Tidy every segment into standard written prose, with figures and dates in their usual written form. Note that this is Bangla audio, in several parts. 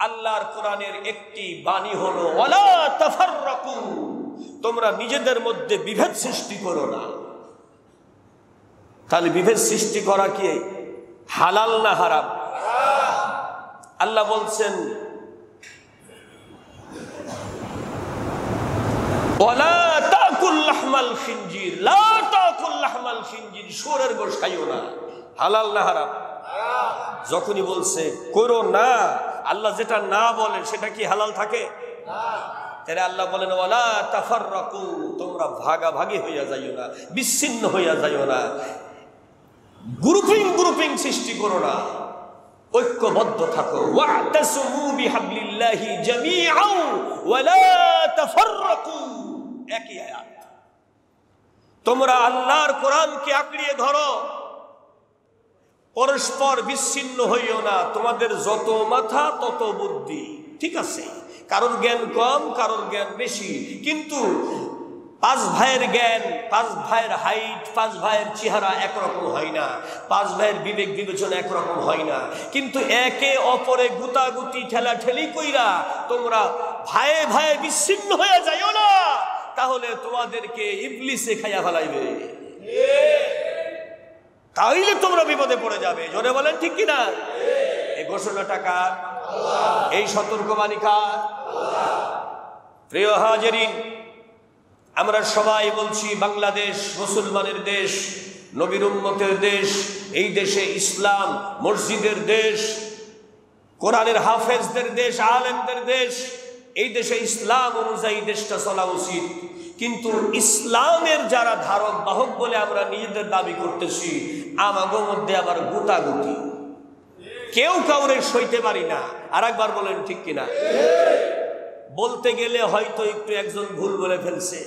আল্লাহর কোরআনের একটি বাণী হলো ওয়ালা তাফাররাকু, তোমরা নিজেদের মধ্যে বিভেদ সৃষ্টি করো না। তাহলে বিভেদ সৃষ্টি করা কি হালাল না হারাম? আল্লাহ বলছেন ওয়ালা তাকুল লাহমাল খিনজির, লা তাকুল লাহমাল খিনজির, শুয়োরের গোশত খাইও না। হালাল না হারাম? যখনই বলছে করো না, আল্লাহ যেটা না বলেন সেটা কি হালাল থাকে? তাহলে আল্লাহ বলেন ওয়ালা তাফাররাকু, তোমরা ভাগাভাগি হইয়া যাইও না, বিচ্ছিন্ন হইয়া যাইও না, গ্রুপিং সৃষ্টি করো না, ঐক্যবদ্ধ থাকো। ওয়াতাসমু বিহাবলিল্লাহি জামিআন ওয়ালা তাফাররাকু, একই আয়াত। তোমরা আল্লাহর কোরআনকে আঁকড়িয়ে ধরো, পরস্পর বিচ্ছিন্ন হইও না। তোমাদের যত মাথা তত বুদ্ধি, ঠিক আছে, কারোর জ্ঞান কম কারোর জ্ঞান বেশি, কিন্তু 5 ভাইয়ের জ্ঞান, 5 ভাইয়ের হাইট, 5 ভাইয়ের চেহারা একরকম হয় না, 5 ভাইয়ের বিবেক বিবেচনা একরকম হয় না, কিন্তু একে অপরে গুতাগুতি ঠেলাঠেলি কইরা তোমরা ভাইয়ে ভাইয়ে বিচ্ছিন্ন হয়ে যাইও না, তাহলে তোমাদেরকে ইবলিসে খাইয়া ফেলাইবে, তাইলে তোমরা বিপদে পড়ে যাবে। জোরে বলেন ঠিক কিনা? এই ঘোষণাটা কার? এই সতর্কবাণী কার? প্রিয় হাজিরিন, আমরা সবাই বলছি বাংলাদেশ মুসলমানের দেশ, নবীর উম্মতের দেশ, এই দেশে ইসলাম মসজিদের দেশ, কোরআনের হাফেজদের দেশ, আলেমদের দেশ, এই দেশে ইসলাম অনুযায়ী দেশটা চলা উচিত। কিন্তু ইসলামের যারা ধারক বাহক বলে আমরা নিজেদের দাবি করতেছি, আমাদের মধ্যে আবার গুতাগুতি, কেউ কাউরে সইতে পারি না। আর একবার বলেন ঠিক কিনা? বলতে গেলে হয়তো একটু একজন ভুল বলে ফেলছে,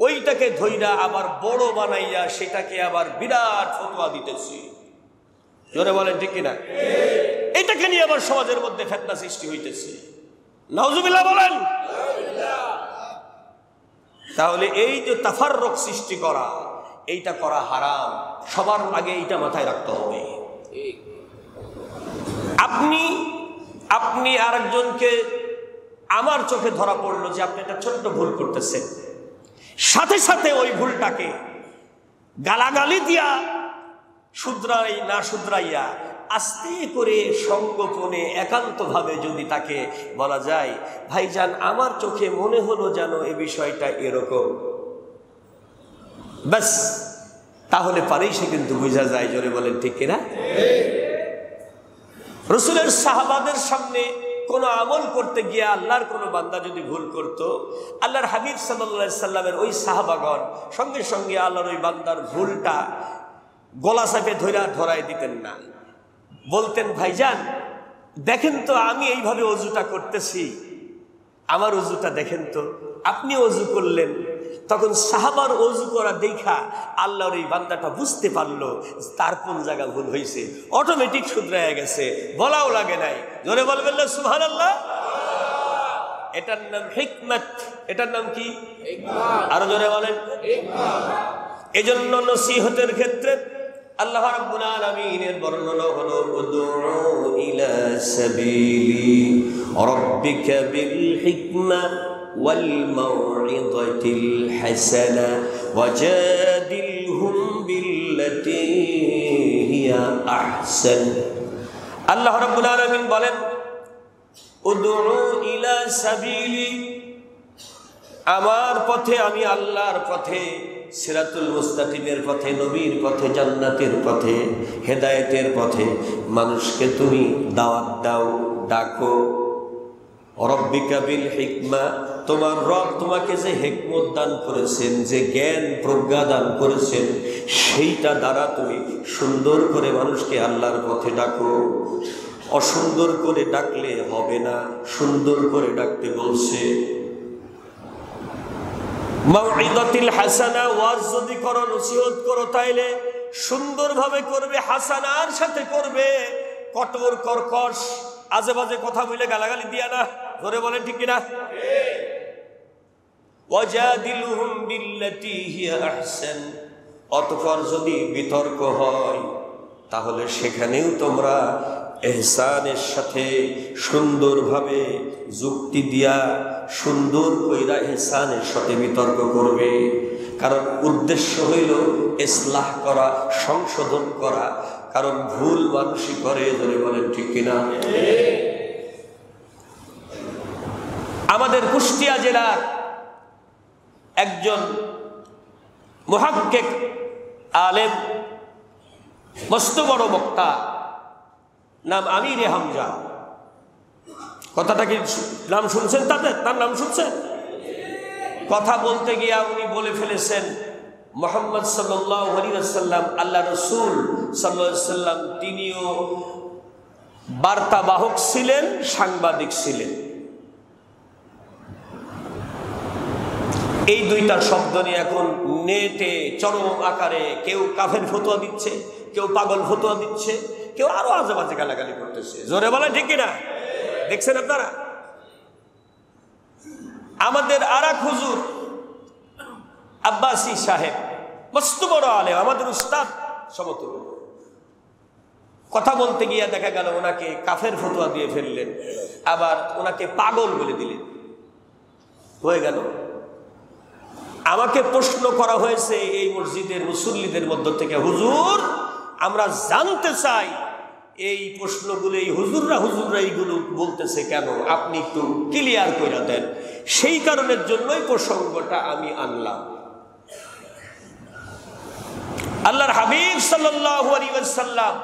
ওইটাকে ধইরা আবার বড় বানাইয়া সেটাকে আবার বিরাট ফতোয়া দিতেছি। জোরে বলেন ঠিক কিনা? এটাকে নিয়ে আবার সমাজের মধ্যে ফিতনা সৃষ্টি হইতেছে। নাউজুবিল্লাহ বলেন। তাহলে এই যে তাফাররুক সৃষ্টি করা, এইটা করা হারাম। সবার আগে এইটা মাথায় রাখতে হবে। আপনি আরেকজনকে, আমার চোখে ধরা পড়লো যে আপনি একটা ছোট্ট ভুল করতেছেন, সাথে সাথে ওই ভুলটাকে গালাগালি দিয়া শুধরাই না শুধরাইয়া আস্তে করে সংগোপনে একান্তভাবে যদি তাকে বলা যায়, ভাইজান আমার চোখে মনে হলো যেন এই বিষয়টা এরকম, ব্যাস, তাহলে পারেই সে কিন্তু বোঝা যায়। জোরে বলেন ঠিক কিনা? রাসূলের সাহাবাদের সামনে কোন আমল করতে গিয়ে আল্লাহর কোন বান্দা যদি ভুল করত, আল্লাহর হাবিব সাল্লাল্লাহু আলাইহি সাল্লামের ওই সাহাবাগণ সঙ্গে সঙ্গে আল্লাহর ওই বান্দার ভুলটা গলা চাপে ধরায় দিতেন না, বলতেন ভাইজান দেখেন তো আমি এইভাবে ওযুটা করতেছি, আমার ওযুটা দেখেন তো। আপনি ওযু করলেন, তখন সাহাবার ওযু করা দেখা আল্লাহর এই বান্দাটা বুঝতে পারলো তার কোন জায়গা ভুল হয়েছে, অটোমেটিক শুধরায় গেছে, বলাও লাগে নাই। জোরে বলবেন না সুবহানাল্লাহ? এটার নাম হিকমত। এটার নাম কি? আরো জোরে বলেন। এজন্য নসিহতের ক্ষেত্রে আল্লাহ রাব্বুল আলামিনের বর্ণনা হলো উদউ ইলা সাবিলি রাব্বিকা বিল হিকমা ওয়াল মাউইযাতিল হাসানা ওয়াজাদিলহুম বিল্লাতী হিয়া আহসান। আল্লাহ রাব্বুল আলামিন বলেন উদউ ইলা সাবিলি, আমার পথে, আমি আল্লাহর পথে, সিরাতুল মুস্তাকিমের পথে, নবীর পথে, জান্নাতের পথে, হেদায়েতের পথে মানুষকে তুমি দাওয়াত দাও, ডাকো। রব্বিকা বিল হিকমা, তোমার রব তোমাকে যে হিকমত দান করেছেন, যে জ্ঞান প্রজ্ঞা দান করেছেন, সেইটা দ্বারা তুমি সুন্দর করে মানুষকে আল্লাহর পথে ডাকো। অসুন্দর করে ডাকলে হবে না, সুন্দর করে ডাকতে বলছে। মাউইযাতিল হাসানা, ওয়াজ যদি করো, নসিহত করো, তাইলে সুন্দরভাবে করবে, হাসানার সাথে করবে, কঠোর কর্কশ আজে বাজে কথা বলে গালাগালি দিয়া না। ধরে বলেন ঠিক কিনা? ওয়াজাদিলহুম বিল্লাতী হিয়া আহসান, অতঃপর যদি বিতর্ক হয় তাহলে সেখানেও তোমরা এহসানের সাথে সুন্দরভাবে যুক্তি দিয়া সুন্দর কইরা এহসানের সাথে বিতর্ক করবে। কারণ উদ্দেশ্য হইল ইসলাহ করা, সংশোধন করা। কারণ ভুল মানুষই করে, ধরে বলেন ঠিক কিনা? আমাদের কুষ্টিয়া জেলার একজন মুহাক্কিক আলেম, মস্ত বড় বক্তা, নাম আমিরে হামজা। কথাটা কি নাম শুনছেন? তার নাম শুনছেন? কথা বলতে গিয়া উনি বলে ফেলেছেন মুহাম্মদ সাল্লাল্লাহু আলাইহি ওয়াসাল্লাম, আল্লাহ রাসূল সাল্লাল্লাহু আলাইহি ওয়াসাল্লাম তিনিও বার্তাবাহক ছিলেন, সাংবাদিক ছিলেন। এই দুইটা শব্দ নিয়ে এখন নেটে চরম আকারে কেউ কাফের ফতোয়া দিচ্ছে, কেউ পাগল ফতোয়া দিচ্ছে, কেউ আরো আজেবাজে গালাগালি করতেছে। জোরে বলেন ঠিক কিনা? দেখছেন আপনারা? আমাদের আরেক হুজুর আব্বাসী সাহেব, মস্ত বড় আলেম, আমাদের উস্তাদ সমতুল্য, কথা বলতে গিয়ে দেখা গেল ওনাকে কাফের ফতোয়া দিয়ে ফেললেন, আবার ওনাকে পাগল বলে দিলেন। হয়ে গেল। আমাকে প্রশ্ন করা হয়েছে এই মসজিদের মুসল্লিদের মধ্য থেকে, হুজুর আমরা জানতে চাই এই প্রশ্নগুলো এই হুজুররা এইগুলো বলতেছে কেন, আপনি একটু ক্লিয়ার করে দেন। সেই কারণের জন্যই প্রসঙ্গটা আমি আনলাম। আল্লাহর হাবিব সাল্লাল্লাহু আলাইহি ওয়াসাল্লাম,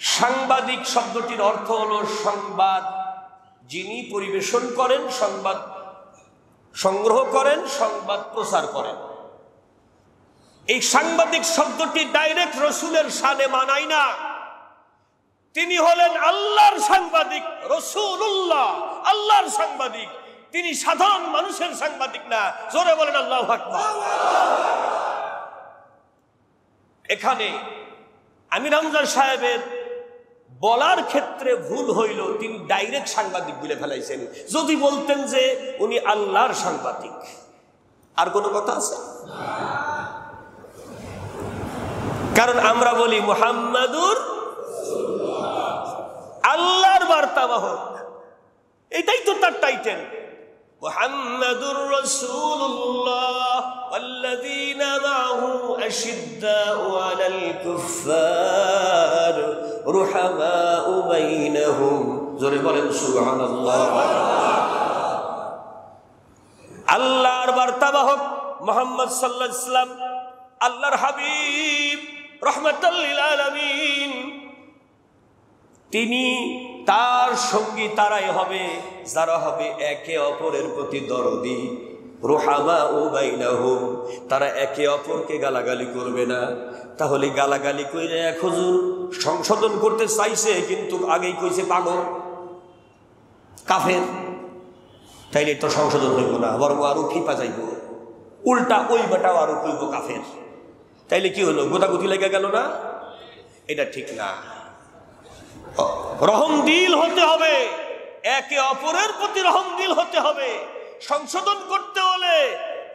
সাংবাদিক শব্দটির অর্থ হলো সংবাদ যিনি পরিবেশন করেন, সংবাদ সংগ্রহ করেন, সংবাদ প্রচার করেন। এই সাংবাদিক শব্দটি ডাইরেক্ট রসুলের শানে মানায় না। তিনি হলেন আল্লাহর সাংবাদিক, রাসূলুল্লাহ আল্লাহর সাংবাদিক। তিনি সাধারণ মানুষের সাংবাদিক না। জোরে বলেন আল্লাহু আকবার। এখানে আমির হামজা সাহেবের বলার ক্ষেত্রে ভুল হইল, তিনি ডাইরেক্ট সাংবাদিক বলে ফেলাইছেন। যদি বলতেন যে উনি আল্লাহর সাংবাদিক, আর কোনো কথা আছে? কারণ আমরা বলি মুহাম্মাদুর আল্লাহর বার্তাবাহক, এটাই তো তার টাইটেল। মুহাম্মাদুর রাসূলুল্লাহ ওয়াল্লাযীনা মা'হু আশিদ্দাউ আলাল কুফফার রুহামাউ বাইনাহুম। জোরে বলেন সুবহানাল্লাহ। আল্লাহর বার্তাবাহক মুহাম্মদ সাল্লাল্লাহু আলাইহি ওয়াসাল্লাম, আল্লাহর হাবিব রাহমাতাল লিল আলামিন। তিনি, তার সঙ্গী তারাই হবে যারা হবে একে অপরের প্রতি দরদি। রুহামাউ বাইনাহুম, তারা একে অপরকে গালাগালি করবে না। তাহলে গালাগালি কইরে এক হুজুর সংশোধন করতে চাইছে, কিন্তু আগেই কইছে পাগল, কাফের, তাইলে তো সংশোধন হইব না, বরং আরো ফিপা যাইব। উল্টা ওই বেটাও আরো কইব কাফের। তাইলে কি হলো? গোতাগুতি লেগে গেল না? এটা ঠিক না। রহমদিল হতে হবে, একে অপরের প্রতি রহমদিল হতে হবে। সংশোধন করতে হলে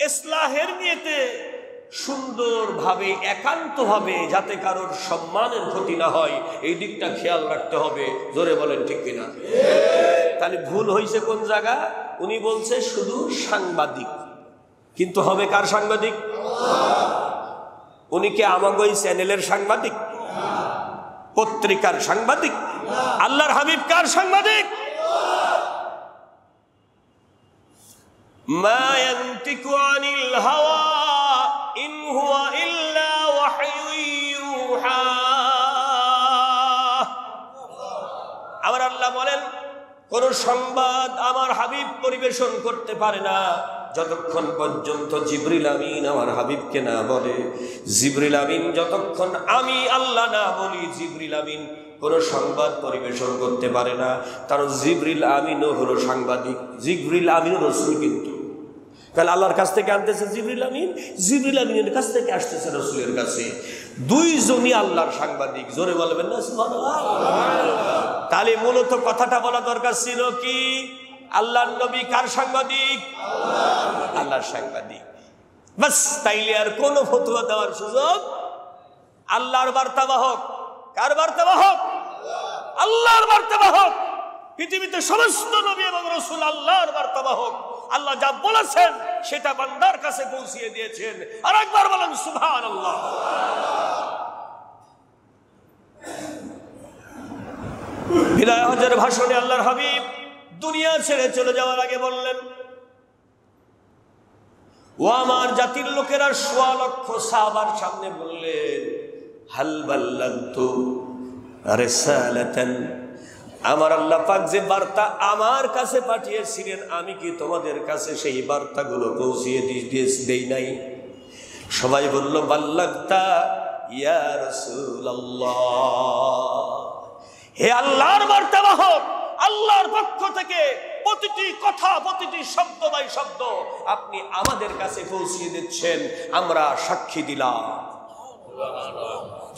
ইসলাহের নিয়তে সুন্দরভাবে, একান্তভাবে, যাতে কারোর সম্মানের ক্ষতি না হয়, এই দিকটা খেয়াল রাখতে হবে। জোরে বলেন ঠিক কিনা? তাহলে ভুল হয়েছে কোন জায়গা? উনি বলছে শুধু সাংবাদিক, কিন্তু হবে কার সাংবাদিক? উনি কি আমাকে ওই চ্যানেলের সাংবাদিক, পত্রিকার সাংবাদিক? আল্লাহর হাবিব কার সাংবাদিক? মা ইয়ানতিকু আনিল হাওয়া ইন হুয়া ইল্লা ওয়াহয়ুন ইউহা। আমার আল্লাহ বলেন, কোন সংবাদ আমার হাবিব পরিবেশন করতে পারে না যতক্ষণ পর্যন্ত জিবরিল আমিন আমার হাবিবকে না বলে। জিবরিল আমিন যতক্ষণ আমি আল্লাহ না বলি, জিবরিল আমিন কোন সংবাদ পরিবেশন করতে পারে না। কারণ জিবরিল আমিনও হলো সাংবাদিক, জিবরিল আমিনও রাসূল। কিন্তু তাহলে আল্লাহর কাছ থেকে আনতেছে জিবরিল আমিন, জিবরিল আমিনের কাছ থেকে আসতেছে রাসূলের কাছে। দুইজনই আল্লাহর সাংবাদিক। জোরে বলবেন না সুবহানাল্লাহ? তাহলে মূলত কথাটা বলা দরকার ছিল কি? আল্লাহর নবী কার সাংবাদিক? আল্লাহর সাংবাদিক। বাস, তাইলে আর কোন ফতোয়া দেওয়ার সুযোগ। আল্লাহর বার্তাবাহক। কার বার্তাবাহক? আল্লাহর মার্তবা হোক। পৃথিবীতে সমস্ত নবী এবং রাসূল আল্লাহর মার্তবা হোক। আল্লাহ যা বলেছেন সেটা বান্দার কাছে পৌঁছিয়ে দিয়েছেন। আর একবার বলেন সুবহানাল্লাহ। বিদায় হজের ভাষণে আল্লাহর হাবিব দুনিয়া ছেড়ে চলে যাওয়ার আগে বললেন, ও আমার জাতির লোকেরা, ১৬ লক্ষ সাহাবার সামনে বললেন, হাল বাল্লাগতু রিসালাতান, আমার আল্লাহ পাক যে বার্তা আমার কাছে পাঠিয়েছিলেন আমি কি তোমাদের কাছে সেই বার্তাগুলো পৌঁছিয়ে দেই নাই? সবাই বলল, বাল্লাগতা ইয়া রাসূলুল্লাহ। হে আল্লাহর বার্তাবাহক, আল্লাহর পক্ষ থেকে প্রতিটি কথা, প্রতিটি শব্দ বাই শব্দ আপনি আমাদের কাছে পৌঁছিয়ে দিচ্ছেন, আমরা সাক্ষী দিলাম।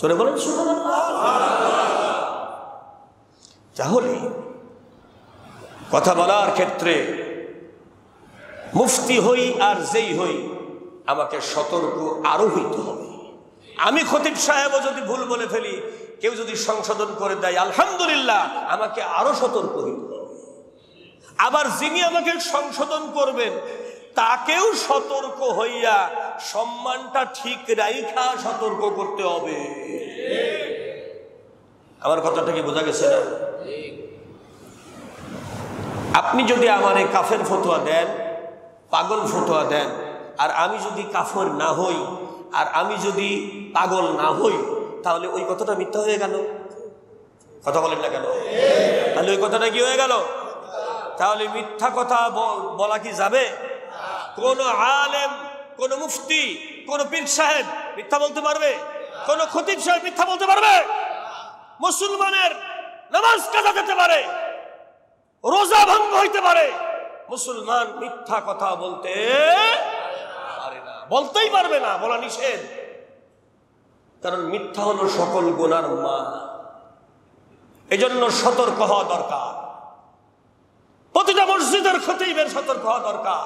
চলে বলেন সুবহানাল্লাহ। তাহলে কথা বলার ক্ষেত্রে মুফতি হই আর যেই হই, আমাকে সতর্ক আরো হইতে হবে। আমি খতিব সাহেবও যদি ভুল বলে ফেলি, কেউ যদি সংশোধন করে দেয়, আলহামদুলিল্লাহ, আমাকে আরো সতর্ক হইতে হবে। আবার যিনি আমাকে সংশোধন করবেন তাকেও সতর্ক হইয়া সম্মানটা ঠিক রাইখা সতর্ক করতে হবে। আমার কথাটা কি বোঝা গেছে না? আপনি যদি আমার এই কাফের ফতোয়া দেন, পাগল ফতোয়া দেন, আর আমি যদি কাফের না হই, আর আমি যদি পাগল না হই, তাহলে ওই কথাটা মিথ্যা হয়ে গেল। কথা বলেন না কেন? তাহলে ওই কথাটা কি হয়ে গেল? তাহলে মিথ্যা কথা বলা কি যাবে? কোন আলেম, কোন মুফতি, কোন পীর সাহেব মিথ্যা বলতে পারবে? কোন খতিব সাহেব মিথ্যা বলতে পারবে? মুসলমানের নামাজ কাজা যেতে পারে, রোজা ভঙ্গ হইতে পারে, মুসলমান মিথ্যা কথা বলতে পারে না, বলতেই পারবে না, বলা নিষেধ। কারণ মিথ্যা হলো সকল গুনার মা। এজন্য সতর্ক হওয়া দরকার। প্রতিটা মসজিদের খতিবের সতর্ক হওয়া দরকার,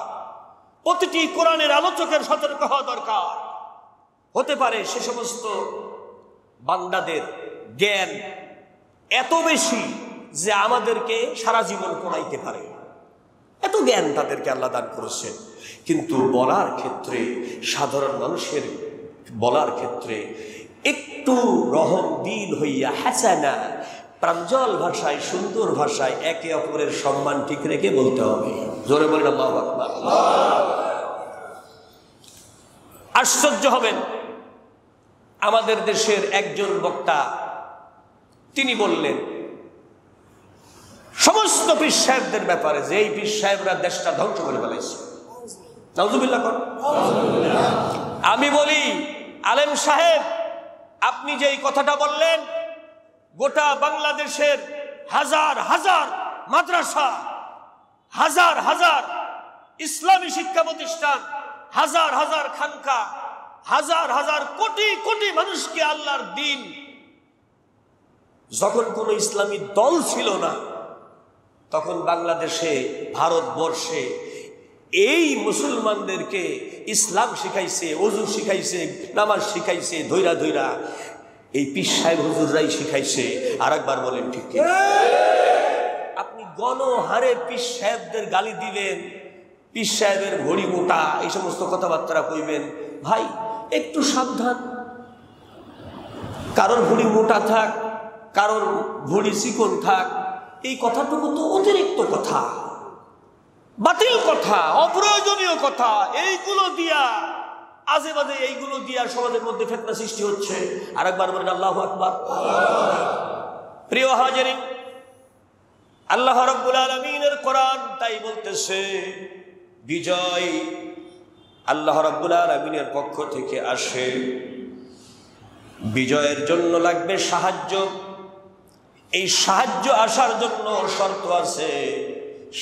প্রতিটি কোরআনের আলোচকের সতর্ক হওয়া দরকার। হতে পারে সে সমস্ত বান্দাদের জ্ঞান এত বেশি যে আমাদেরকে সারা জীবন পড়াইতে পারে, এত জ্ঞান তাদেরকে আল্লাহ দান করেছেন। কিন্তু বলার ক্ষেত্রে, সাধারণ মানুষের বলার ক্ষেত্রে একটু রহম দিল হইয়া হাসানা, প্রাঞ্জল ভাষায়, সুন্দর ভাষায় একে অপরের সম্মান ঠিক রেখে বলতে হবে। জোরে বলেন আল্লাহু আকবার। আশ্চর্য হবেন, আমাদের দেশের একজন বক্তা তিনি বললেন সমস্ত পীর সাহেবদের ব্যাপারে যে এই পীর সাহেবরা দেশটা ধ্বংস করে ফেলাইছে। নাউজুবিল্লাহ কর। আমি বলি, আলেম সাহেব, আপনি যে এই কথাটা বললেন, গোটা বাংলাদেশের হাজার হাজার মাদ্রাসা, হাজার হাজার ইসলামী শিক্ষা প্রতিষ্ঠান, হাজার হাজার খানকা, হাজার হাজার কোটি কোটি মানুষকে আল্লাহর দ্বীন, যখন কোনো ইসলামী দল ছিল না, তখন বাংলাদেশে, ভারতবর্ষে এই মুসলমানদেরকে ইসলাম শিখাইছে, ওযু শিখাইছে, নামাজ শিখাইছে, ধৈরা ধৈরা এই পীর সাহেব হুজুররাই শিখাইছে। আর একবার বলেন ঠিক কি? আপনি গণহারে পীর সাহেবদের গালি দিবেন, পীর সাহেবের ঘড়ি মোটা, এই সমস্ত কথাবার্তা কইবেন। ভাই একটু সাবধান। কারোর ঘড়ি মোটা থাক, কারোর ঘড়ি চিকন থাক, এই কথাটুকু তো অতিরিক্ত কথা, বাতিল কথা, অপ্রয়োজনীয় কথা। এইগুলো দিয়া, আজে বাজে এইগুলো দিয়া সমাজের মধ্যে ফিতনা সৃষ্টি হচ্ছে। আর একবার বলেন আল্লাহু আকবার। প্রিয় হাজিরিন, আল্লাহ রাব্বুল আলামিনের কোরআন তাই বলতেছে, বিজয় আল্লাহ রাব্বুল আলামিনের পক্ষ থেকে আসে। বিজয়ের জন্য লাগবে সাহায্য। এই সাহায্য আসার জন্য শর্ত আছে।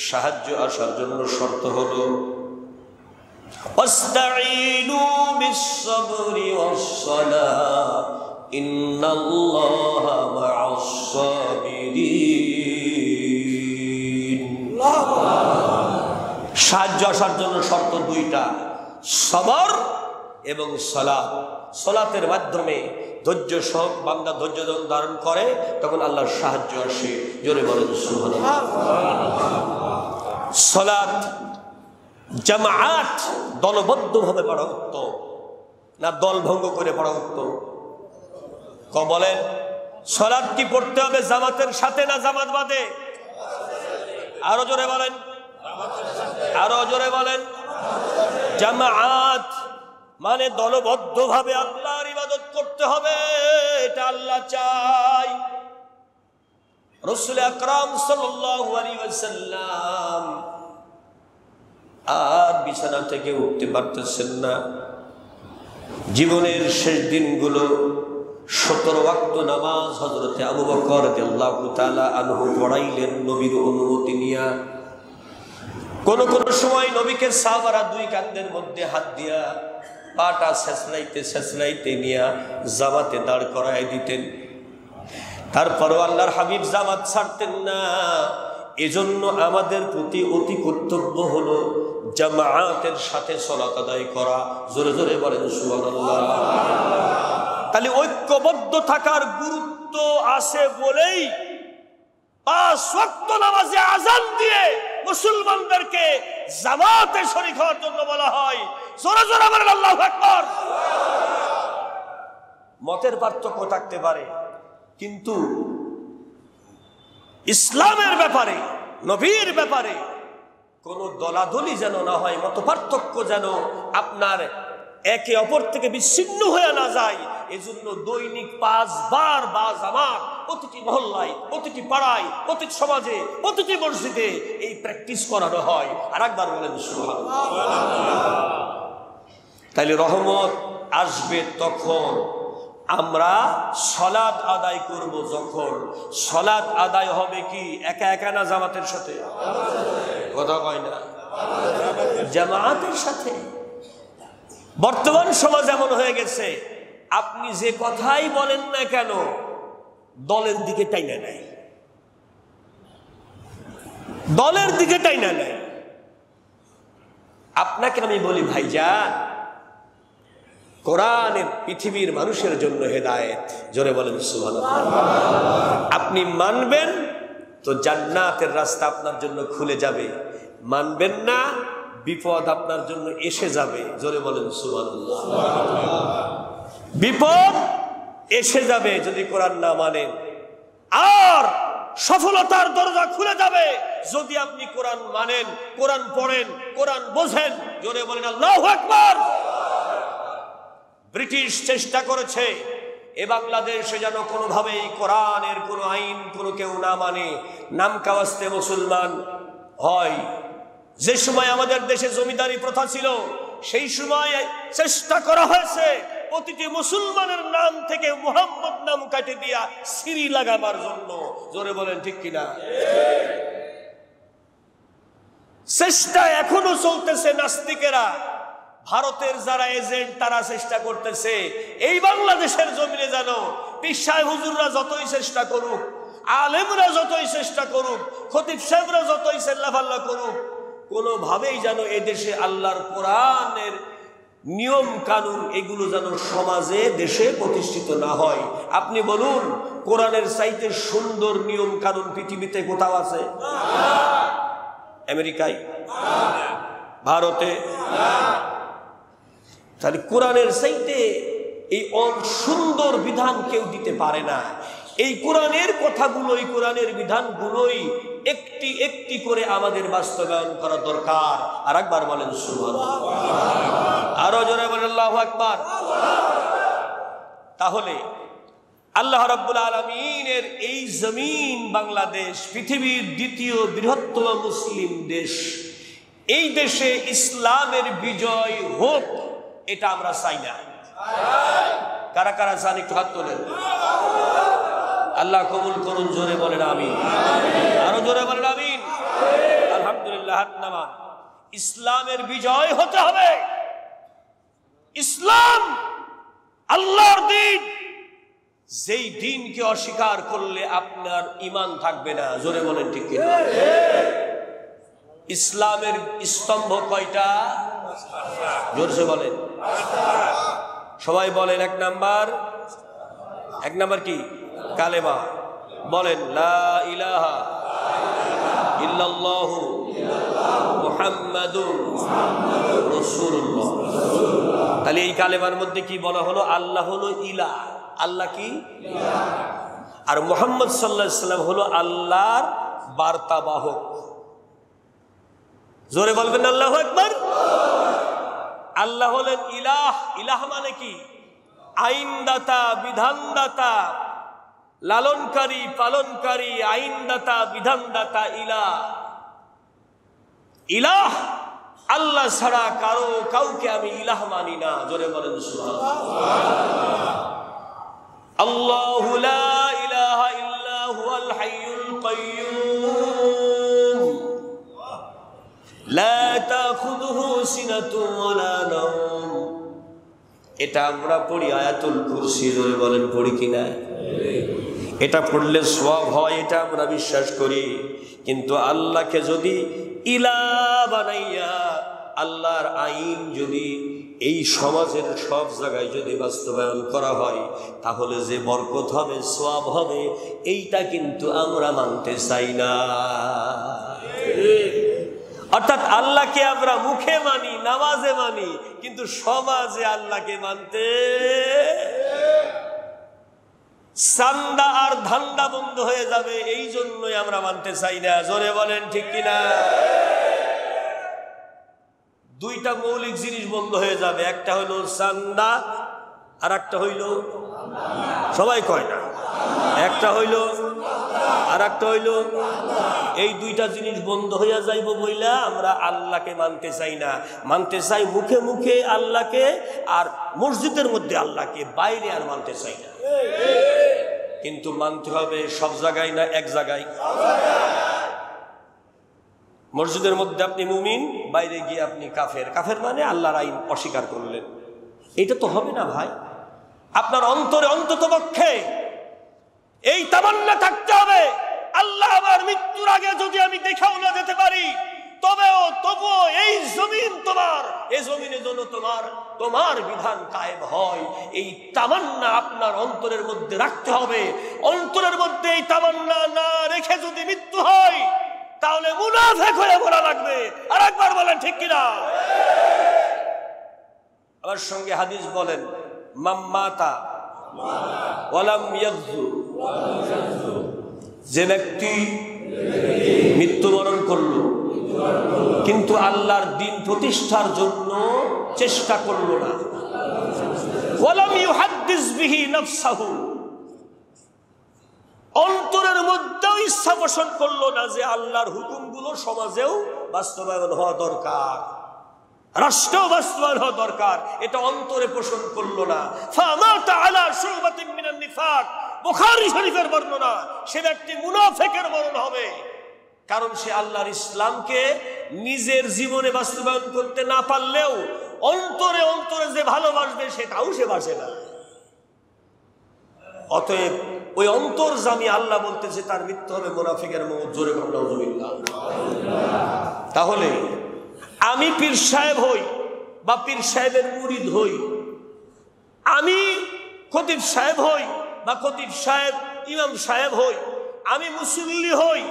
সাহায্য আসার জন্য শর্ত হলো ওয়াস্তাঈনু বিস-সাবরি ওয়াস-সালাহ ইন্নাল্লাহা মা'আস-সাবিরিন। সাহায্য আসার জন্য শর্ত দুইটা, সবর এবং সালাত। সালাতের মাধ্যমে ধৈর্য সহ বান্দা ধৈর্য ধারণ করে, তখন আল্লাহর সাহায্য আসে। জোরে বলেন সুবহানাল্লাহ। সালাত জামাআত দলবদ্ধভাবে পড়া উত্তম না দল ভঙ্গ করে পড়া উত্তম? বলেন, সালাত কি পড়তে হবে জামাতের সাথে না জামাত বাদে? আরো জোরে বলেন, আরো জোরে বলেন। জামাআত মানে দলবদ্ধভাবে আল্লাহর ইবাদত করতে হবে, এটা আল্লাহ চাই। রাসূল আকরাম সাল্লাল্লাহু আলাইহি ওয়াসাল্লাম আর বিছানা থেকে উঠতে পারতেছেন না। জীবনের শেষ দিনগুলো 17 ওয়াক্ত নামাজ হযরতে আবু বকর রাদিয়াল্লাহু তাআলা আনহু পড়াইলেন নবীর অনুমতি নিয়া। কোন কোন সময় নবীকে সাহাবারা দুই কাঁধের মধ্যে হাত দিয়া পাটা ছেঁচড়াইতে নিয়া জামাতে দাঁড় করায় দিতেন। তারপরও আল্লাহর হাবিব জামাত ছাড়তেন না। এজন্য আমাদের প্রতি অতি কর্তব্য হলো জামাআতের সাথে সালাত আদায় করা। জোরে জোরে বলেন সুবহানাল্লাহ। তাহলে ঐক্যবদ্ধ থাকার গুরুত্ব আছে বলেই 5 ওয়াক্ত নামাজে আযান দিয়ে মুসলমানদেরকে জামাতে শরীক হওয়ার জন্য বলা হয়। জোরে জোরে বলেন আল্লাহু আকবার। মতের পার্থক্য থাকতে পারে, কিন্তু ইসলামের ব্যাপারে, নবীর ব্যাপারে কোন দলাদলি যেন না হয়, মত পার্থক্য যেন আপনার একে অপর থেকে বিচ্ছিন্ন হয়ে না যায়। এজন্য দৈনিক 5 বার বা জামাত প্রতিটি মহল্লায়, প্রতিটি পাড়ায়, প্রতিটি সমাজে, প্রতিটি মসজিদে এই প্র্যাকটিস করানো হয়। আর একবার বলেন সুবহানাল্লাহ। তাইলে রহমত আসবে তখন আমরা সালাত আদায় করব, যখন সালাত আদায় হবে কি একা একা না জামাতের সাথে? কথা কয় না, জামাতের সাথে। বর্তমান সমাজ এমন হয়ে গেছে, আপনি যে কথাই বলেন না কেন দলের দিকে টাইনা নেয়, দলের দিকে টাইনা নেয়। আপনাকে আমি বলি ভাইজান, কোরআনের পৃথিবীর মানুষের জন্য হেদায়েত। জোরে বলেন সুবহানাল্লাহ। আপনি মানবেন তো জান্নাতের রাস্তা আপনার জন্য খুলে যাবে, মানবেন না বিপদ আপনার জন্য এসে যাবে। জোরে বলেন সুবহানাল্লাহ। বিপদ এসে যাবে যদি কোরআন না মানেন, আর সফলতার দরজা খুলে যাবে যদি আপনি কোরআন মানেন, কোরআন পড়েন, কোরআন বোঝেন। জোরে বলেন আল্লাহু আকবার। ব্রিটিশ চেষ্টা করেছে এ বাংলাদেশে যেন কোনোভাবেই কোরআনের কোনো আইন কোনো কেউ না মানে, নাম কাওয়াস্তে মুসলমান হয়। যে সময় আমাদের দেশে জমিদারি প্রথা ছিল, সেই সময় চেষ্টা করা হয়েছে প্রতিটি মুসলমানের নাম থেকে মুহাম্মদ নাম কাটে দিয়া সিরি লাগাবার জন্য। জোরে বলেন ঠিক কিনা? চেষ্টা এখনো চলতেছে। নাস্তিকেরা, ভারতের যারা এজেন্ট, তারা চেষ্টা করতেছে এই বাংলাদেশের জমিনে যেন পীর সাহেব হুজুররা যতই চেষ্টা করুক, আলেমরা যতই চেষ্টা করুক, খতিব সাহেবরা যতই চেল্লাফাল্লা করুক, কোনোভাবেই যেন এদেশে আল্লাহর কোরআনের নিয়ম কানুন এগুলো যেন সমাজে দেশে প্রতিষ্ঠিত না হয়। আপনি বলুন, কোরআনের চাইতে সুন্দর নিয়ম কানুন পৃথিবীতে কোথাও আছে? আমেরিকায়, ভারতে। তাহলে কোরআনের চাইতে এই সুন্দর বিধান কেউ দিতে পারে না। এই কোরআনের কথাগুলোই, কোরআনের বিধানগুলোই একটি একটি করে আমাদের বাস্তবায়ন করা দরকার। আর একবার বলেন সুবহানাল্লাহ। আরো জোরে বলেন আল্লাহু আকবার। তাহলে আল্লাহ রাব্বুল আলামিনের এই জমিন বাংলাদেশ, পৃথিবীর দ্বিতীয় বৃহত্তম মুসলিম দেশ, এই দেশে ইসলামের বিজয় হোক, এটা আমরা চাই না। কারা কারা চান একটু হাত তোলেন। আল্লাহ কবুল করুন। জোরে বলেন আমিন। আরো জোরে বলেন আমিন। আলহামদুলিল্লাহ। হাত নামান। ইসলামের বিজয় হতে হবে। ইসলাম আল্লাহর দিন, যেই দিনকে অস্বীকার করলে আপনার ঈমান থাকবে না। জোরে বলেন ঠিক কিনা? ইসলামের স্তম্ভ কয়টা? জোরসে বলেন, সবাই বলেন। 1 নাম্বার এক নাম্বার কি? কালেমা। বলেন লা ইলাহা ইল্লাল্লাহু মুহাম্মাদুর রাসূলুল্লাহ। তাহলে এই কালেমার মধ্যে কি বলা হলো? আল্লাহ হলো ইলাহ, আল্লাহ কি? আর মুহাম্মদ সাল্লাল্লাহু আলাইহি সাল্লাম হলো আল্লাহর বার্তাবাহক। জোরে বলবেন আল্লাহু আকবার। আল্লাহ হলেন ইলাহ। ইলাহ মানে কি? আইনদাতা, বিধানদাতা, লালনকারী, পালনকারী, আইনদাতা, বিধানদাতা ইলাহ। ইলাহ আল্লাহ ছাড়া কাউকে আমি ইলাহ মানি না। জোরে বলেন সুবহানাল্লাহ। আল্লাহু লা ইলাহা ইল্লা হুয়াল হাইয়ুল কাইয়্যুম লা তাখুযুহু সিনাতুন ওয়ালা নাওম। এটা আমরা পড়ি আয়াতুল কুরসি। জোরে বলেন পড়ি কিনা? এটা পড়লে সওয়াব হয়, এটা আমরা বিশ্বাস করি। কিন্তু আল্লাহকে যদি ইলাহ বানাইয়া আল্লাহর আইন যদি এই সমাজের সব জায়গায় যদি বাস্তবায়ন করা হয়, তাহলে যে বরকত হবে, সওয়াব হবে, এইটা কিন্তু আমরা মানতে চাই না। অর্থাৎ আল্লাহকে আমরা মুখে মানি, নামাজে মানি, কিন্তু সমাজে আল্লাহকে মানতে চান্দা আর ধান্দা বন্ধ হয়ে যাবে, এই জন্যই আমরা মানতে চাই না। জোরে বলেন ঠিক কিনা? দুইটা মৌলিক জিনিস বন্ধ হয়ে যাবে, একটা হইল চান্দা আর একটা হইল, সবাই কয় না, একটা হইল আর একটা হইল, এই দুইটা জিনিস বন্ধ হইয়া যাইব বইলা আমরা আল্লাহকে মানতে চাই না। মানতে চাই মুখে মুখে আল্লাহকে, আর মসজিদের মধ্যে আল্লাহকে, বাইরে আর মানতে চাই না। কিন্তু মানতে হবে সব জায়গায় না, এক জায়গায়। মসজিদের মধ্যে আপনি মুমিন, বাইরে গিয়ে আপনি কাফের। কাফের মানে আল্লাহর আইন অস্বীকার করলেন। এটা তো হবে না ভাই। আপনার অন্তরে অন্তত পক্ষে এই তামান্না থাকতে হবে, আল্লাহ আমার মৃত্যুর আগে যদি আমি দেখাও না যেতে পারি, তবুও এই জমিন তোমার, এই জমিনে যেন তোমার বিধান কায়েম হয়। এই তামান্না আপনার অন্তরের মধ্যে রাখতে হবে। অন্তরের মধ্যে এই তামান্না না রেখে যদি মৃত্যু হয়, তাহলে মুনাফিক হয়ে মরা লাগবে। আর একবার বলেন ঠিক কিনা? আমার সঙ্গে হাদিস বলেন, মাম্মাতা ওয়ালাম ইয়াযু, যে ব্যক্তি মৃত্যুবরণ করলো কিন্তু আল্লাহর দিন প্রতিষ্ঠার জন্য চেষ্টা করলো না, ওয়ালাম ইউহাদ্দিস বিহি নাফসাহু, অন্তরের মধ্যেও ইচ্ছা পোষণ করলো না যে আল্লাহর হুকুমগুলো সমাজেও বাস্তবায়ন হওয়া দরকার, রাষ্ট্রেও বাস্তবায়ন হওয়া দরকার, এটা অন্তরে পোষণ করলো না। ফামাতা আলা শুবাতিন মিনান নিফাক, বুখারী শরীফের বর্ণনা, সে ব্যক্তি মুনাফিকের মরণ হবে। কারণ সে আল্লাহর ইসলামকে নিজের জীবনে বাস্তবায়ন করতে না পারলেও অন্তরে অন্তরে যে ভালোবাসবে সেটাও সে বাসে না। অতএব ওই অন্তর্জামী আল্লাহ বলতেছে তার মৃত্যু হবে মুনাফিকের মওত। জোরে বলেন নাউযুবিল্লাহ। তাহলে আমি পীর সাহেব হই বা পীর সাহেবের মুরিদ হই, আমি খতিব সাহেব হই বা খতিব সাহেব ইমাম সাহেব হই, আমি মুসল্লি হই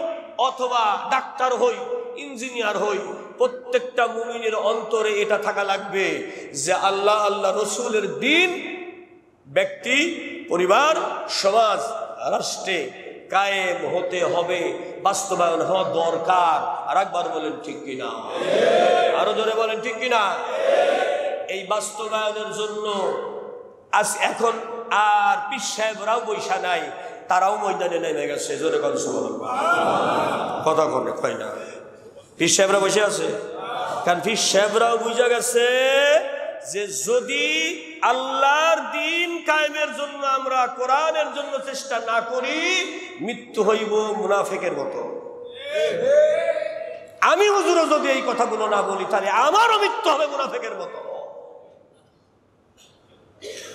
অথবা ডাক্তার হই, ইঞ্জিনিয়ার হই, প্রত্যেকটা মুমিনের অন্তরে এটা থাকা লাগবে যে আল্লাহ, আল্লাহ রসুলের দিন ব্যক্তি, পরিবার, সমাজ, রাষ্ট্রে কায়েম হতে হবে, বাস্তবায়ন হওয়া দরকার। আর একবার বলেন ঠিক কিনা? আরো জোরে বলেন ঠিক কিনা? এই বাস্তবায়নের জন্য আজ এখন আর পীর সাহেবরাও বৈশা নাই, তারাও ময়দানে নেমে গেছে। জোরে কথা কথা কয় না, পীর সাহেবরা বসে আছে। কারণ পীর সাহেবরাও বুঝা গেছে যে যদি আল্লাহর দিন কায়েমের জন্য আমরা কোরআনের জন্য চেষ্টা না করি, মৃত্যু হইব মুনাফিকের মতো। আমি হুজুরও যদি এই কথাগুলো না বলি, তাহলে আমারও মৃত্যু হবে মুনাফিকের মতো।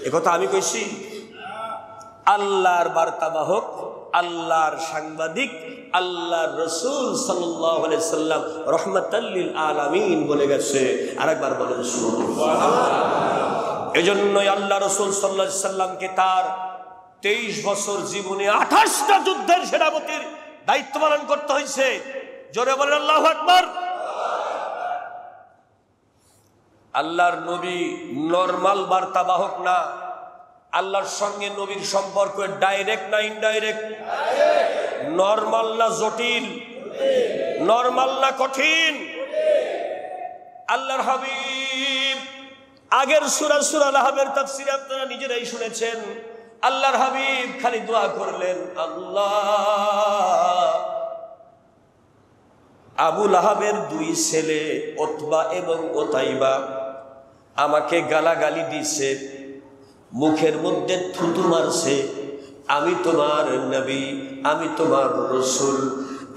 একথা আমি কইছি। আল্লাহর বার্তাবাহক, আল্লাহর সাংবাদিক, আল্লাহর রাসূল সাল্লাল্লাহু আলাইহি সাল্লাম রাহমাতাল লিল আলামিন বলে গেছে। আরেকবার বলেন সুবহানাল্লাহ। এজন্যই আল্লাহ রাসূল সাল্লাল্লাহু আলাইহি সাল্লামকে তার 23 বছর জীবনে 28টা যুদ্ধের সেনাপতির দায়িত্ব পালন করতে হয়েছে। জোরে বলেন আল্লাহু আকবার। আল্লাহর নবী নরমাল বার্তাবাহক না, আল্লাহর সঙ্গে নবীর সম্পর্ক ডাইরেক্ট না ইনডাইরেক্ট? নরমাল না জটিল? নরমাল না কঠিন? আল্লাহর হাবিব আগের সূরা আল-আহজাবের তাফসীর আপনারা নিজেরাই শুনেছেন। আল্লাহর হাবিব খালি দোয়া করলেন, আল্লাহ আবু লাহাবের 2 ছেলে উতবা এবং উতাইবা আমাকে গালাগালি দিছে, মুখের মধ্যে থুতু মারছে। আমি তোমার নবী, আমি তোমার রাসূল,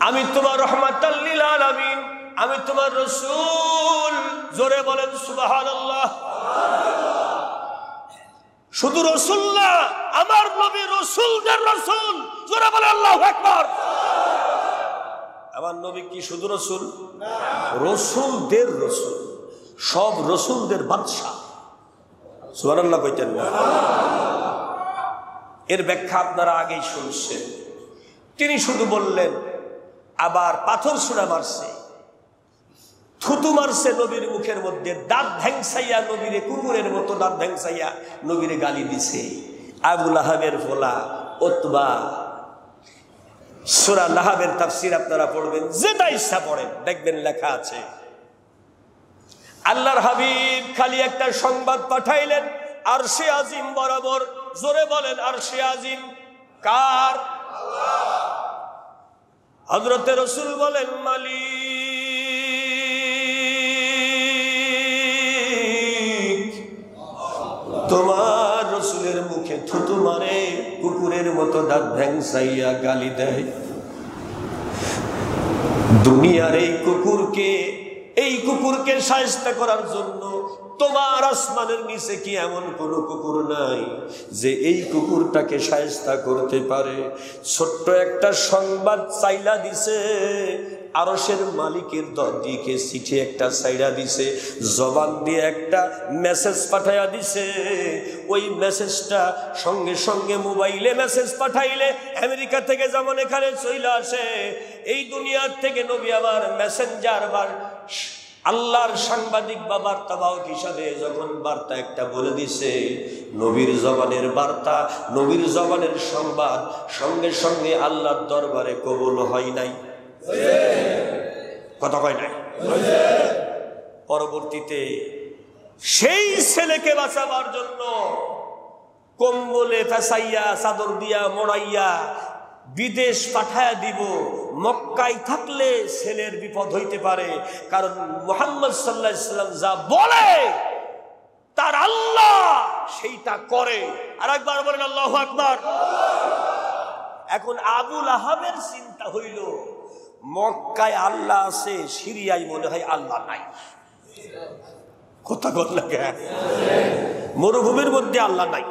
আমি তোমার রাহমাতাল লিল আলামিন, আমি তোমার রাসূল। জোরে বলেন সুবহানাল্লাহ। শুধু রাসূল না, আমার নবী রাসূলদের রাসূল। জোরে বলেন আল্লাহু আকবার। আমার নবী কি শুধু রাসূল? রাসূলদের রাসূল, সব রাসূলদের বাদশা। সুবহানাল্লাহ কইতেন না? এর ব্যাখ্যা আপনারা আগেই শুনছেন। তিনি শুধু বললেন, আবার পাথর ছুঁড়া মারছে, থুতু মারছে নবীর মুখের মধ্যে, দাঁত ভেংসাইয়া নবীরে কুকুরের মতো দাঁত ভেংসাইয়া নবীরে গালি দিছে। আবু লাহাবের ফোলা উতবা। সূরা লাহাবের তাফসীর আপনারা পড়বেন, যেটা ইচ্ছা পড়েন, দেখবেন লেখা আছে। আল্লাহর হাবিব খালি একটা সংবাদ পাঠাইলেন আরশে আজিম বরাবর। জোরে বলেন আরশে আজিম কার? আল্লাহ। হযরতে রাসূল বলেন, মালিক তোমার রাসূলের মুখে থুতু মারে, কুকুরের মতো দাঁত ভেংসাইয়া গালি দেয়। দুনিয়ার এই কুকুরকে শায়েস্তা করার জন্য তোমার আসমানের নিচে কি এমন কোন কুকুর নাই যে এই কুকুরটাকে শায়েস্তা করতে পারে? ছোট্ট একটা সংবাদ চাইলা দিছে, আরশের মালিকের দিকে চিঠি একটা চাইলা দিছে, জবান দিয়ে একটা মেসেজ পাঠাইয়া দিছে। ওই মেসেজটা সঙ্গে সঙ্গে মোবাইলে মেসেজ পাঠাইলে আমেরিকা থেকে যেমন এখানে চলে আসে, এই দুনিয়ার থেকে নবী আমার মেসেঞ্জার বা আল্লাহর সাংবাদিক বা বার্তাবাহক হিসাবে যখন বার্তা একটা বলে দিছে, নবীর জবানের বার্তা, নবীর জবানের সংবাদ সঙ্গে সঙ্গে আল্লাহর দরবারে কবুল হয় নাই। কথা কয় নাই? পরবর্তীতে সেই ছেলেকে বাঁচাবার জন্য কম্বলে ফাঁসাইয়া চাদর দিয়া মোড়াইয়া বিদেশ পাঠায়া দিব। মক্কায় থাকলে ছেলের বিপদ হইতে পারে, কারণ মুহাম্মদ সাল্লাল্লাহু আলাইহি ওয়াসাল্লাম যা বলে তার আল্লাহ সেইটা করে। আর একবার বলেন আল্লাহু আকবার। এখন আবু লাহাবের চিন্তা হইল, মক্কায় আল্লাহ আছে, সিরিয়ায় মনে হয় আল্লাহ নাই। কথা বল লাগে, মরুভূমির মধ্যে আল্লাহ নাই,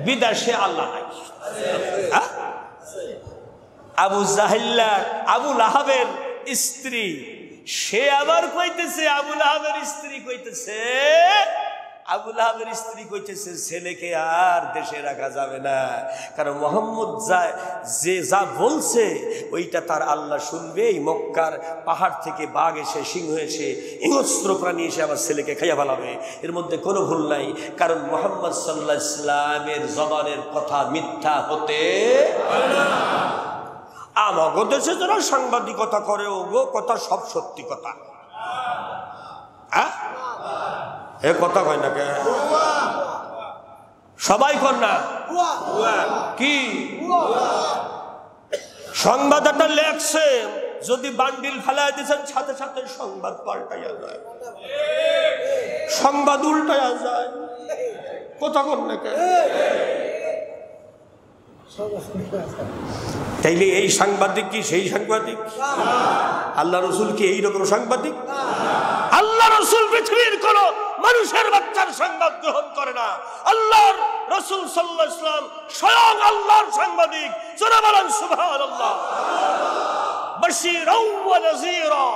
বিদেশে আল্লাহ নাই। আবু জাহিল্লা আবু লাহাবের স্ত্রী, সে আবার কইতেছে, আবু লাহাবের স্ত্রী কইতেছে ছেলেকে আর দেশে রাখা যাবে না, কারণ মুহাম্মদ যা বলছে ওইটা তার আল্লাহ শুনবে। এই মক্কার পাহাড় থেকে বাঘ এসে, সিংহ এসে, হিংস্র প্রাণী এসে আমার ছেলেকে খাইয়া ফেলাবে, এর মধ্যে কোনো ভুল নাই। কারণ মুহাম্মদ সাল্লাল্লাহু আলাইহি ওয়াসাল্লামের জবানের কথা মিথ্যা হতে পারে না। আমাগো দেশে যারা সাংবাদিকতা করে, ওগো কথা সব সত্যি কথা। এ কথা কয় না কে? সবাই কর না কি? সংবাদ একটা লেখছে, যদি বান্ডিল ফেলায় দিয়েছেন সাথে সাথে সংবাদ পাল্টাইয়া যায়, সংবাদ উল্টাইয়া যায়। কথা কর না কে? তাইলে এই সাংবাদিক কি সেই সাংবাদিক? আল্লাহ রসুল কি এইরকম সাংবাদিক? আল্লাহ রসুল পৃথিবীর কোন মানুষের বাচ্চার সংবাদ গ্রহণ করে না। আল্লাহর রসুল সাল্লাল্লাহু আলাইহি ওয়াসাল্লাম স্বয়ং আল্লাহর সাংবাদিক। জোরে বলেন সুবহানাল্লাহ। বাশীরাও ওয়া নাযীরা,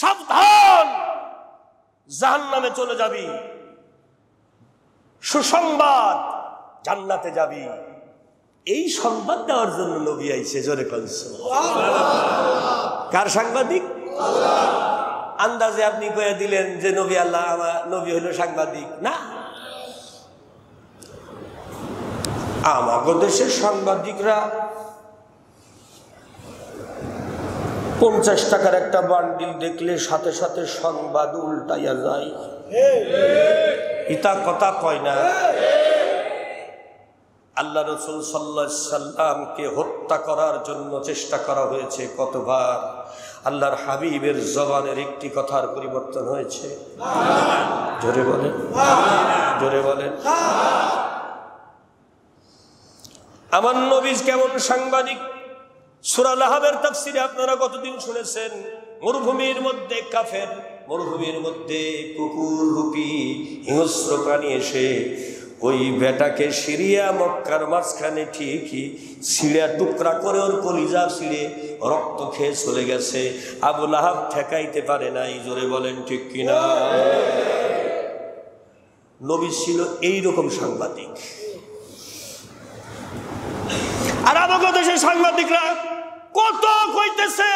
সাবধান জাহান্নামে চলে যাবি, সুসংবাদ জান্নাতে যাবি, এই সংবাদ দেওয়ার জন্য নবী আইছে। জোরে কোন কার সাংবাদিক? আন্দাজে আপনি কয়ে দিলেন যে নবী আল্লাহ, আমার নবী হলো সাংবাদিক না। আমাদের দেশের সাংবাদিকরা 50 টাকার একটা বান্ডিল দেখলে সাথে সাথে সংবাদ উল্টাইয়া যায়। ইতা কথা কয় না। আল্লাহ রাসূল সাল্লাল্লাহু আলাইহি সাল্লামকে হত্যা করার জন্য চেষ্টা করা হয়েছে কতবার। আল্লাহর হাবিবের জবানের একটি কথার পরিবর্তন হয়েছে? জোরে বলেন, জোরে বলেন। আমার নবী কেমন সাংবাদিক? সূরা লাহাবের তাফসীরে আপনারা কতদিন শুনেছেন? মরুভূমির মধ্যে কাফের, মরুভূমির মধ্যে কুকুর রূপী হিংস্র প্রাণী এসে ওই বেটাকে সিরিয়া মক্কার মাঝখানে ঠিকই ছিঁড়া টুকরা করে ওর কলিজা ছিঁড়ে রক্ত খেয়ে চলে গেছে। আবু লাহাব ঠেকাইতে পারে নাই। জোরে বলেন ঠিক কিনা? নবী ছিল এইরকম সাংবাদিক। আর আমাদের দেশের সাংবাদিকরা কত কইতেছে,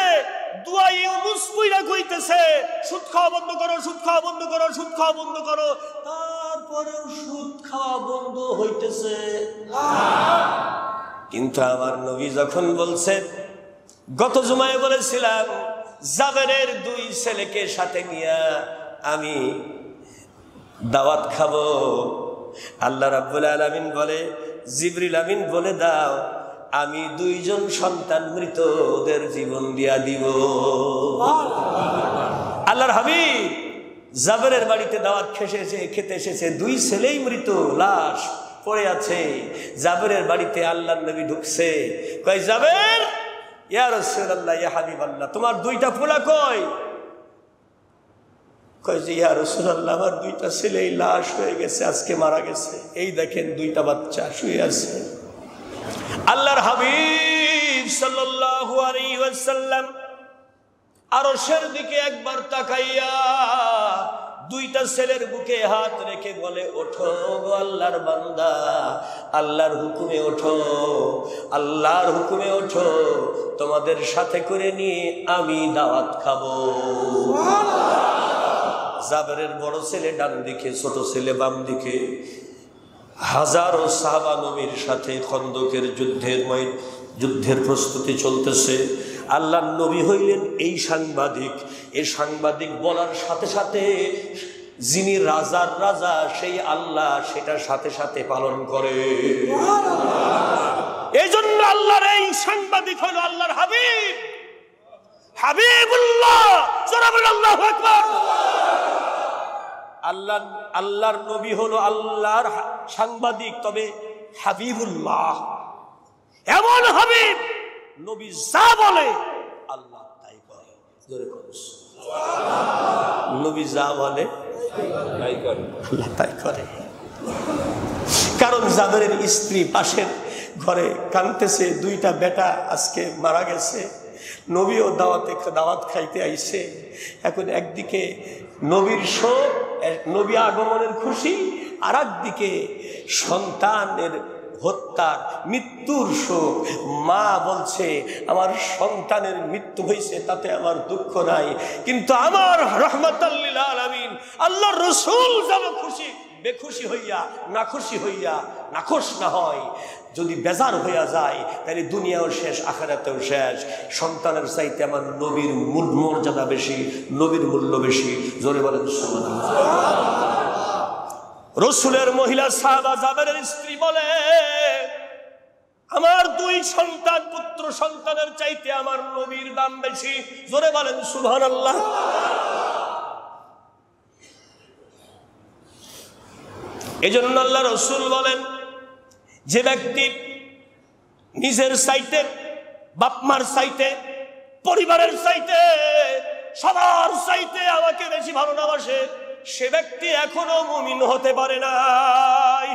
দুয়া ইউনুস পয়রা কইতেছে সুদ খাওয়া বন্ধ করো, সুদ খাওয়া বন্ধ করো, সুদ খাওয়া বন্ধ করো। তারপরেও সুদ খাওয়া বন্ধ হইতেছে। কিন্তু আমার নবী যখন বলছেন, গত জুমায় বলেছিলাম জাবেরের 2 ছেলেকে সাথে নিয়ে আমি দাওয়াত খাবো। আল্লাহ রাব্বুল আলামিন বলে, জিবরিল আমিন বলে দাও আমি 2 জন সন্তান মৃত, ওদের জীবন দিয়া দিব। আল্লাহর হাবিব জাবেরের বাড়িতে দাওয়াত খেতে এসেছে, 2 ছেলেই মৃত, লাশ পড়ে আছে। জাবেরের বাড়িতে আল্লাহর নবী ঢুকছে, কয় জাবের, ইয়া রাসূলুল্লাহ, ইয়া হাবিবাল্লাহ, তোমার 2টা পোলা কই? কয় যে ইয়া রাসূলুল্লাহ, আমার 2টা ছেলেই লাশ হয়ে গেছে, আজকে মারা গেছে। এই দেখেন 2টা বাচ্চা শুয়ে আছে। আল্লাহর হাবিব সাল্লাল্লাহু আলাইহি ওয়াসাল্লাম আরশের দিকে একবার তাকাইয়া 2টা ছেলের বুকে হাত রেখে বলে, ওঠো গো আল্লাহর বান্দা, আল্লাহর হুকুমে ওঠো, আল্লাহর হুকুমে ওঠো, তোমাদের সাথে করে নিয়ে আমি দাওয়াত খাবো। জাবেরের বড় ছেলে ডান দিকে, ছোট ছেলে বাম দিকে। হাজারো সাহাবা নবীর সাথে খন্দকের যুদ্ধের প্রস্তুতি চলতেছে। আল্লাহর নবী হইলেন এই সাংবাদিক। এই সাংবাদিক বলার সাথে সাথে যিনি রাজার রাজা সেই আল্লাহ সেটা সাথে সাথে পালন করে। এই জন্য আল্লাহর এই সাংবাদিক হলো আল্লাহর হাবিব, হাবিবুল্লাহ। আল্লাহু আকবার। আল্লাহর নবী হলো আল্লাহর সাংবাদিক, তবে হাবিবুল্লাহ, এমন হাবিব নবী যা বলে আল্লাহ তাই করে। জোরে করুন সুবহানাল্লাহ। নবী যা বলে তাই করে, আল্লাহ তাই করে। কারণ জাবেরের স্ত্রী পাশের ঘরে কাঁদতেছে, 2টা বেটা আজকে মারা গেছে। নবীও দাওয়াত খাইতে আইছে। এখন একদিকে নবীর শোক, নবী আগমনের খুশি, আর একদিকে সন্তানের হত্যার মৃত্যুর শোক। মা বলছে আমার সন্তানের মৃত্যু হয়েছে, তাতে আমার দুঃখ নাই, কিন্তু আমার রাহমাতাল লিল আলামিন আল্লাহর রাসূল যেন খুশি, বেখুশি হইয়া নাখুশি হইয়া নাখোশ না হয়। যদি বেজার হইয়া যায় তাহলে দুনিয়াও শেষ, আখিরাতেও শেষ। সন্তানের চাইতে আমার নবীর মর্যাদা বেশি, নবীর মূল্য বেশি। জোরে বলেন সুবহানাল্লাহ। রাসূলের মহিলা সাহাবা জাবেরের স্ত্রী বলে, আমার 2 সন্তান, পুত্র সন্তানের চাইতে আমার নবীর দাম বেশি। জোরে বলেন সুবহানাল্লাহ। এজন্য আল্লাহ রাসূল বলেন, যে ব্যক্তি নিজের চাইতে, বাপমার চাইতে, পরিবারের চাইতে, সবার চাইতে আমাকে বেশি ভালোবাসে, সে ব্যক্তি এখনো মুমিন হতে পারে নাই।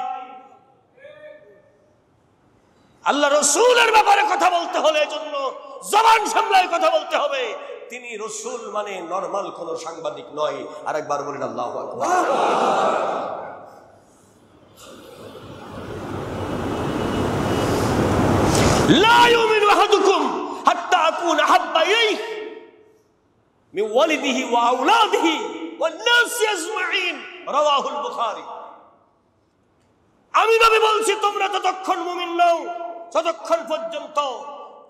আল্লাহ রাসূলের ব্যাপারে কথা বলতে হলে এজন্য জবান সামলায় কথা বলতে হবে। তিনি রাসূল মানে নরমাল কোন সাংবাদিক নয়। আরেকবার বলেন আল্লাহু আকবার। লা ইউমিনু আহাদুকুম হাত্তা আকুনা হাব্বা ইলাইহি মিন ওয়ালিদিহি ওয়া আওলাদিহি ওয়ান নাসি আজমাইন, রাওয়াহুল বুখারী। আমি নবী বলছি, তোমরা ততক্ষণ মুমিন নও যতক্ষণ পর্যন্ত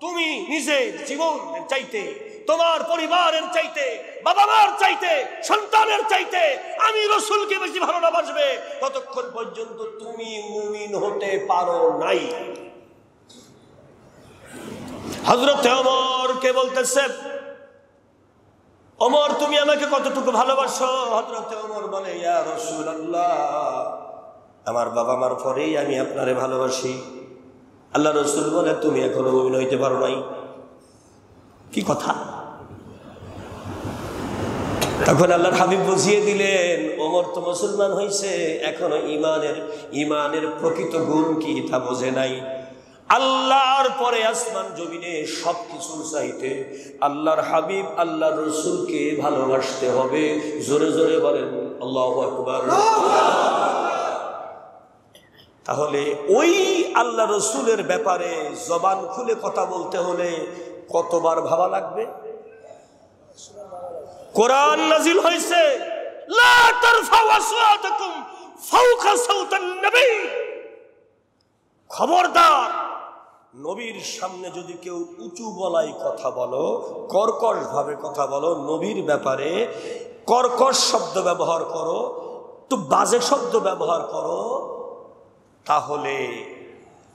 তুমি নিজের জীবনের চাইতে, তোমার পরিবারের চাইতে, বাবা মার চাইতে, সন্তানের চাইতে আমি রাসূলকে বেশি ভালো না বাসবে, ততক্ষণ পর্যন্ত তুমি মুমিন হতে পারো নাই। হযরত ওমরকে বলতেছে, ওমর তুমি আমাকে কতটুকু ভালোবাসো? হযরত ওমর বলে, ইয়া রাসূলুল্লাহ, আমার বাবা মার পরেই আমি আপনারে ভালোবাসি। আল্লাহ রাসূল বলে, তুমি এখনো মুমিন হইতে পারো নাই। কি কথা? তখন আল্লাহর হাবিব বুঝিয়ে দিলেন, ওমর তো মুসলমান হয়েছে, এখনো ইমানের প্রকৃত গুণ কি তা বোঝে নাই। আল্লাহর পরে আসমান জমিনে সবকিছু চাইতে আল্লাহর হাবিব আল্লাহর রাসূলকে ভালোবাসতে হবে। জোরে জোরে বলেন আল্লাহু আকবার। তাহলে ওই আল্লাহ রাসূলের ব্যাপারে জবান খুলে কথা বলতে হলে কতবার ভাবা লাগবে? কোরআন নাজিল হয়েছে, লা তারফাউ আসওয়াতাকুম ফাওকা সাওতান নবী, খবরদার নবীর সামনে যদি কেউ উঁচু গলায় কথা বলো, কর্কশ ভাবে কথা বলো, নবীর ব্যাপারে কর্কশ শব্দ ব্যবহার করো, তো বাজে শব্দ ব্যবহার করো, তাহলে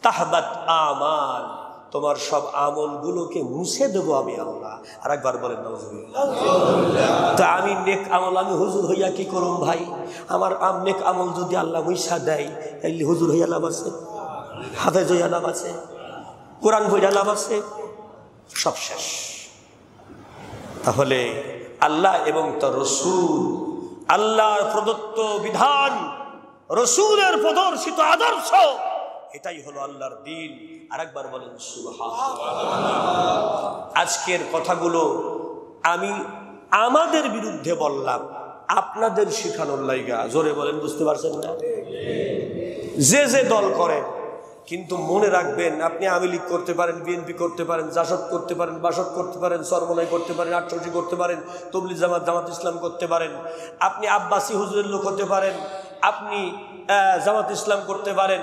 তাহবাত আমাল, তোমার সব আমলগুলোকে মুছে দেবো আমি আল্লাহ। আর একবার বলেন নাউজুবিল্লাহ। তো আমি নেক আমল, আমি হুজুর হইয়া কি করুম ভাই? আমার নেক আমল যদি আল্লাহ মুইসা দেয়, তাইলে হুজুর হইয়া লাভ আছে, হাফেজ হইয়া লাভ আছে, কোরআন বইয়া লাভ আছে, সব শেষ। তাহলে আল্লাহ এবং তার রাসূল, আল্লাহর প্রদত্ত বিধান, রাসূলের প্রদর্শিত আদর্শ, এটাই হলো আল্লাহর দ্বীন। আরেকবার বলেন সুবহানাল্লাহ। আজকের কথাগুলো আমি আমাদের বিরুদ্ধে বললাম, আপনাদের শিখানোর লাইগা। জোরে বলেন, বুঝতে পারছেন না? যে যে দল করেন, কিন্তু মনে রাখবেন, আপনি আওয়ামী লীগ করতে পারেন, বিএনপি করতে পারেন, জাসদ করতে পারেন, বাসদ করতে পারেন, সরমলাই করতে পারেন, আটষট্টি করতে পারেন, তবলিগ জামাত ইসলাম করতে পারেন, আপনি আব্বাসী হুজুরের লোক হতে পারেন, আপনি জামাত ইসলাম করতে পারেন,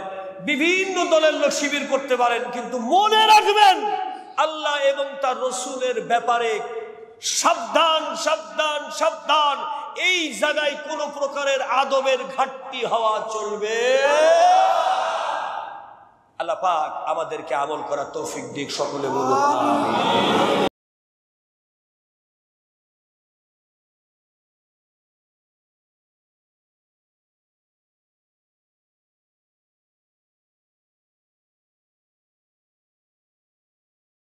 বিভিন্ন দলের লোক শিবির করতে পারেন, কিন্তু মনে রাখবেন আল্লাহ এবং তার রাসূলের ব্যাপারে সাবধান, সাবধান, সাবধান। এই জায়গায় কোনো প্রকারের আদবের ঘাটতি হওয়া চলবে। আল্লাহ পাক আমাদেরকে আমল করার তৌফিক দিক। সকলে বলুন আমিন।